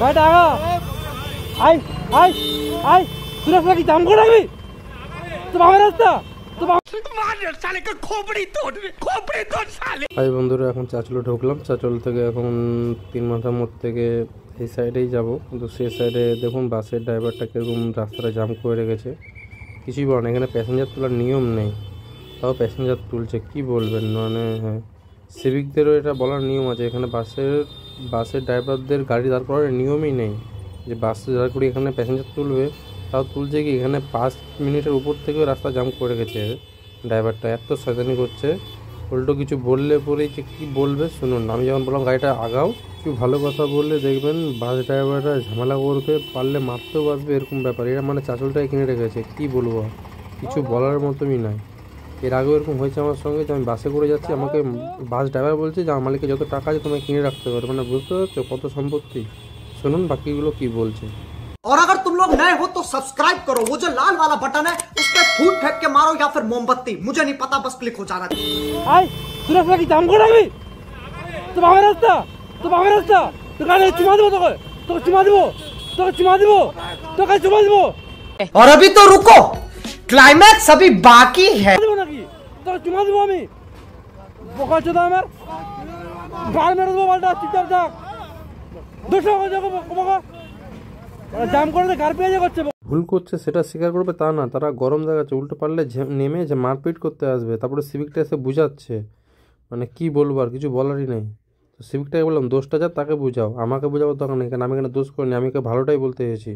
भाई आगा आई आई आई तूने अपना की जाम कोड़ा भी तुम आगे रास्ता হাই বন্ধুরা, এখন চাচলে ঢুকলাম। চাচল থেকে এখন 3 মাথার মোড় থেকে এই সাইডেই যাব, কিন্তু সেই সাইডে দেখুন বাসের ড্রাইভারটা কীরকম রাস্তাটা জাম করে রেখেছে। কিছুই বলেন, এখানে প্যাসেঞ্জার তোলার নিয়ম নেই, তাও প্যাসেঞ্জার তুলছে। কি বলবেন, মানে হ্যাঁ, সিভিকদেরও এটা বলার নিয়ম আছে। এখানে বাসের ড্রাইভারদের গাড়ি দাঁড় করার নিয়মই নেই যে বাসে দাঁড় করে এখানে প্যাসেঞ্জার তুলবে। তাও তুলছে কি, এখানে 5 মিনিটের উপর থেকেও রাস্তা জাম করে রেখেছে। ড্রাইভারটা এত শয়তানি করছে, উল্টো কিছু বললে পরেই যে কী বলবে শুনুন। আমি যখন বললাম গাড়িটা আগাও, একটু ভালো কথা বললে দেখবেন বাস ড্রাইভাররা ঝামেলা করবে, পারলে মারতেও বাসবে, এরকম ব্যাপার। এরা মানে চাঁচলটাই কিনে রেখেছে, কি বলবো, কিছু বলার মতনই নয়। এর আগেও এরকম হয়েছে আমার সঙ্গে, যে আমি বাসে করে যাচ্ছি, আমাকে বাস ড্রাইভার বলছে যে আমার মালিকের যত টাকা আছে তোমায় কিনে রাখতে পারো। মানে বুঝতে পারছো কত সম্পত্তি। শুনুন বাকিগুলো কি বলছে। और अगर तुम लोग नए हो तो सब्सक्राइब करो, वो जो लाल वाला बटन है उस पर फूट फेंक के मारो या फिर मोमबत्ती, मुझे नहीं पता, बस क्लिक हो जाना चाहिए। आई तूने अपना की जाम कोड़ा भी तुम आगे रास्ता तो गाड़ी चुमा दो तो चुमा दो तो कल चुमा दो। और अभी तो रुको, क्लाइमैक्स अभी बाकी है। तो चुमा दो हमें बोका चोदा আমার গাল মেরে দেবো বালটা চুপচাপ থাক। 200 টাকা बोका জাম করে গার পেয়ে যাচ্ছে। ভুল করছে সেটা স্বীকার করবে তা না, তারা গরম দেখাচ্ছে। উল্টো পারলে নেমে যে মারপিট করতে আসবে, তারপরে সিভিকটা এসে বুঝাচ্ছে। মানে কি বলবো, আর কিছু বলারই নেই। তো সিভিকটাকে বললাম দোষটা যা তাকে বুঝাও, আমাকে বোঝাবো তখন নেই, কারণ আমি এখানে দোষ করিনি, আমি ভালোটাই বলতে এসেছি।